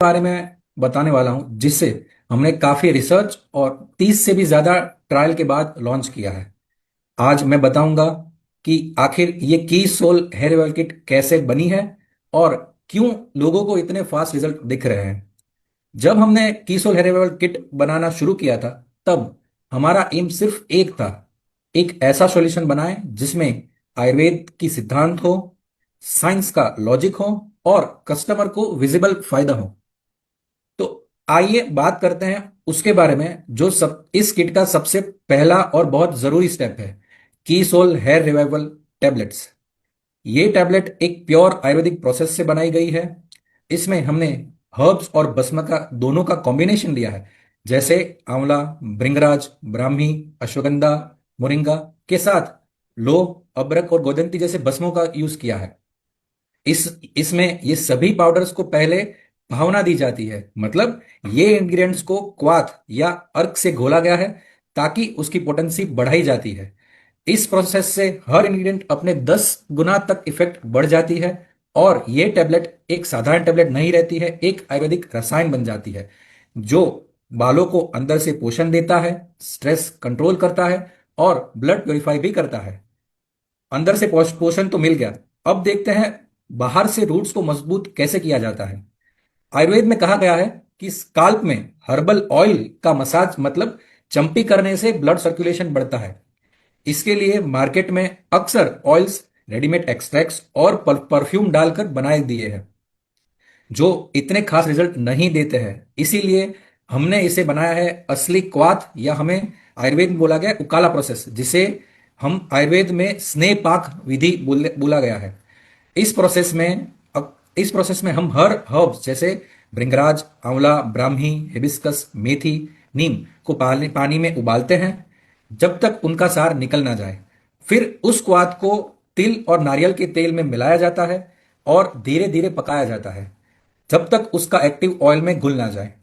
बारे में बताने वाला हूं जिससे हमने काफी रिसर्च और 30 से भी ज्यादा ट्रायल के बाद लॉन्च किया है। आज मैं बताऊंगा कि आखिर ये की सोल हेयर ऑयल किट कैसे बनी है और क्यों लोगों को इतने फास्ट रिजल्ट दिख रहे हैं। जब हमने की सोल हेयर ऑयल किट बनाना शुरू किया था तब हमारा एम सिर्फ एक था, एक ऐसा सॉल्यूशन बनाए जिसमें आयुर्वेद की सिद्धांत हो, साइंस का लॉजिक हो और कस्टमर को विजिबल फायदा हो। तो आइए बात करते हैं उसके बारे में जो सब इस किट का सबसे पहला और बहुत जरूरी स्टेप है, की सोल हेयर रिवाइवल टैबलेट्स। ये टैबलेट एक प्योर आयुर्वेदिक प्रोसेस से बनाई गई है। इसमें हमने हर्ब्स और भस्म का दोनों का कॉम्बिनेशन लिया है, जैसे आंवला, भृंगराज, ब्राह्मी, अश्वगंधा, मोरिंगा के साथ लो, अबरक और गोदंती जैसे भस्मों का यूज किया है। इसमें ये सभी पाउडर्स को पहले भावना दी जाती है, मतलब ये इंग्रेडिएंट्स को क्वाथ या अर्क से घोला गया है ताकि उसकी पोटेंसी बढ़ाई जाती है। इस प्रोसेस से हर इंग्रेडिएंट अपने 10 गुना तक इफेक्ट बढ़ जाती है और ये टैबलेट एक साधारण टैबलेट नहीं रहती है, एक आयुर्वेदिक रसायन बन जाती है जो बालों को अंदर से पोषण देता है, स्ट्रेस कंट्रोल करता है और ब्लड प्योरीफाई भी करता है। अंदर से पोषण तो मिल गया, अब देखते हैं बाहर से रूट्स को मजबूत कैसे किया जाता है। आयुर्वेद में कहा गया है कि स्काल्प में हर्बल ऑयल का मसाज मतलब चंपी करने से ब्लड सर्कुलेशन बढ़ता है। इसके लिए मार्केट में अक्सर ऑयल्स, रेडीमेड एक्सट्रैक्ट्स और परफ्यूम डालकर बनाए दिए हैं जो इतने खास रिजल्ट नहीं देते हैं। इसीलिए हमने इसे बनाया है असली क्वाथ, या हमें आयुर्वेद में बोला गया उकाला प्रोसेस, जिसे हम आयुर्वेद में स्नेह पाक विधि बोला गया है। इस प्रोसेस में अब इस प्रोसेस में हम हर हर्ब्स जैसे भृंगराज, आंवला, ब्राह्मी, हिबिस्कस, मेथी, नीम को पानी पानी में उबालते हैं जब तक उनका सार निकल ना जाए। फिर उस क्वाथ को तिल और नारियल के तेल में मिलाया जाता है और धीरे धीरे पकाया जाता है जब तक उसका एक्टिव ऑयल में घुल ना जाए।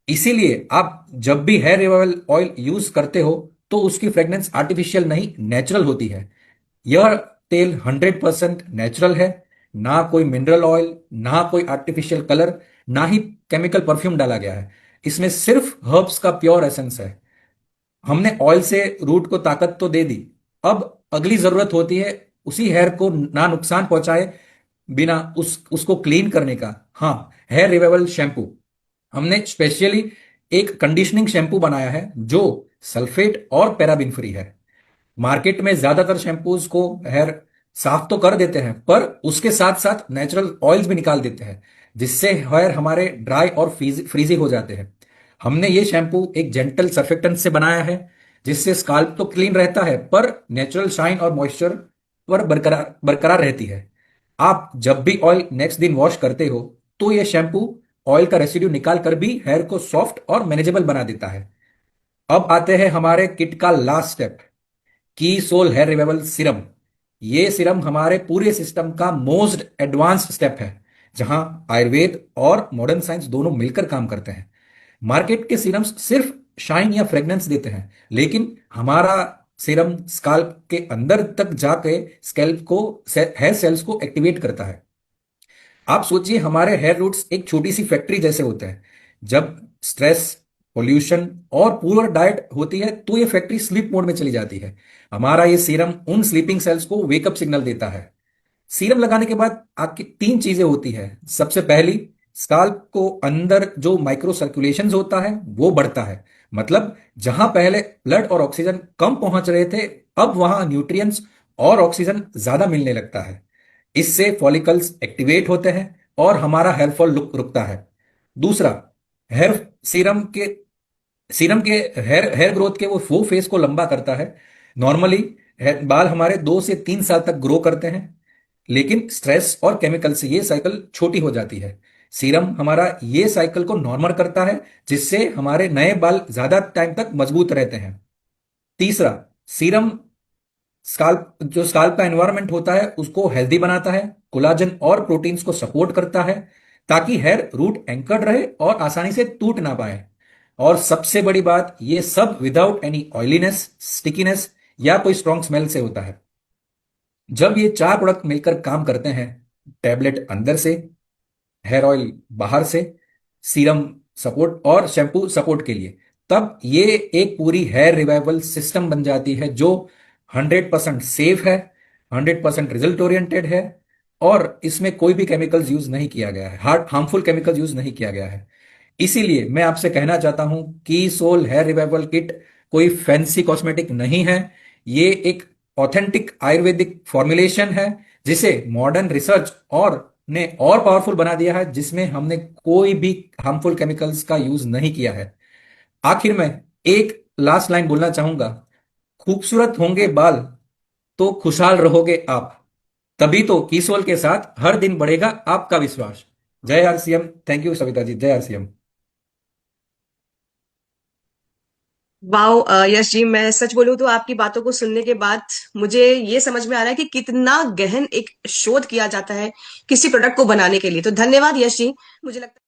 इसीलिए आप जब भी हेयर रिवाइवल ऑयल यूज करते हो तो उसकी फ्रेग्रेंस आर्टिफिशियल नहीं, नेचुरल होती है। यह तेल 100% नेचुरल है, ना कोई मिनरल ऑयल, ना कोई आर्टिफिशियल कलर, ना ही केमिकल परफ्यूम डाला गया है। इसमें सिर्फ हर्ब्स का प्योर एसेंस है। हमने ऑयल से रूट को ताकत तो दे दी, अब अगली जरूरत होती है उसी हेयर को ना नुकसान पहुंचाए बिना उसको क्लीन करने का। हाँ, हेयर रिवाइवल शैम्पू। हमने स्पेशली एक कंडीशनिंग शैम्पू बनाया है जो सल्फेट और पैराबिन फ्री है। मार्केट में ज्यादातर शैम्पूज को हेयर साफ तो कर देते हैं पर उसके साथ साथ नेचुरल ऑयल्स भी निकाल देते हैं जिससे हेयर हमारे ड्राई और फ्रीजी हो जाते हैं। हमने ये शैम्पू एक जेंटल सर्फेक्टेंट से बनाया है जिससे स्काल्प तो क्लीन रहता है पर नेचुरल शाइन और मॉइस्चर पर बरकरार बरकरार रहती है। आप जब भी ऑयल नेक्स्ट दिन वॉश करते हो तो ये शैम्पू ऑयल का रेसिड्यू निकाल कर भी हेयर को सॉफ्ट और मैनेजेबल बना देता है। अब आते हैं हमारे किट का लास्ट स्टेप, की सोल हेयर रिवाइवल सीरम। ये सीरम हमारे पूरे सिस्टम का मोस्ट एडवांस्ड स्टेप है जहां आयुर्वेद और मॉडर्न साइंस दोनों मिलकर काम करते हैं। मार्केट के सीरम्स सिर्फ शाइन या फ्रेग्रेंस देते हैं, लेकिन हमारा सीरम स्काल्प के अंदर तक जाके स्कैल्प को, हेयर सेल्स को एक्टिवेट करता है। आप सोचिए हमारे हेयर रूट्स एक छोटी सी फैक्ट्री जैसे होते हैं। जब स्ट्रेस, पोल्यूशन और पुअर डाइट होती है तो ये फैक्ट्री स्लीप मोड में चली जाती है। हमारा ये सीरम उन स्लीपिंग सेल्स को वेकअप सिग्नल देता है। सीरम लगाने के बाद आपकी तीन चीजें होती है। सबसे पहली, स्काल्प को अंदर जो माइक्रो सर्कुलेशन होता है वो बढ़ता है, मतलब जहां पहले ब्लड और ऑक्सीजन कम पहुंच रहे थे अब वहां न्यूट्रिएंट्स और ऑक्सीजन ज्यादा मिलने लगता है। इससे फॉलिकल्स एक्टिवेट होते हैं और हमारा हेयर फॉल रुकता है। दूसरा, हेयर सीरम के सीरम के हेयर हेयर ग्रोथ के वो फेस को लंबा करता है। नॉर्मली बाल हमारे 2 से 3 साल तक ग्रो करते हैं, लेकिन स्ट्रेस और केमिकल से ये साइकिल छोटी हो जाती है। सीरम हमारा ये साइकिल को नॉर्मल करता है जिससे हमारे नए बाल ज्यादा टाइम तक मजबूत रहते हैं। तीसरा, सीरम स्काल्प का एनवायरनमेंट होता है उसको हेल्दी बनाता है, कोलाजन और प्रोटीन्स को सपोर्ट करता है ताकि हेयर रूट एंकर्ड रहे और आसानी से टूट ना पाए। और सबसे बड़ी बात, ये सब विदाउट एनी ऑयलीनेस, स्टिकीनेस या कोई स्ट्रॉन्ग स्मेल से होता है। जब ये चार प्रोडक्ट मिलकर काम करते हैं, टैबलेट अंदर से, हेयर ऑयल बाहर से, सीरम सपोर्ट और शैम्पू सपोर्ट के लिए, तब ये एक पूरी हेयर रिवाइवल सिस्टम बन जाती है जो 100% सेफ है, 100% रिजल्ट ओरिएंटेड है, और इसमें कोई भी केमिकल्स यूज नहीं किया गया है, हार्मफुल केमिकल्स यूज नहीं किया गया है। इसीलिए मैं आपसे कहना चाहता हूं कि सोल हेयर रिवाइवल किट कोई फैंसी कॉस्मेटिक नहीं है। ये एक ऑथेंटिक आयुर्वेदिक फॉर्मुलेशन है जिसे मॉडर्न रिसर्च और ने और पावरफुल बना दिया है, जिसमें हमने कोई भी हार्मफुल केमिकल्स का यूज नहीं किया है। आखिर में एक लास्ट लाइन बोलना चाहूंगा, खूबसूरत होंगे बाल तो खुशहाल रहोगे आप, तभी तो कीसोल के साथ हर दिन बढ़ेगा आपका विश्वास। जय RCM. Thank you Savita ji, जय आरसीएम। वाओ यश जी, मैं सच बोलूं तो आपकी बातों को सुनने के बाद मुझे ये समझ में आ रहा है कि कितना गहन एक शोध किया जाता है किसी प्रोडक्ट को बनाने के लिए। तो धन्यवाद यश जी। मुझे लगता है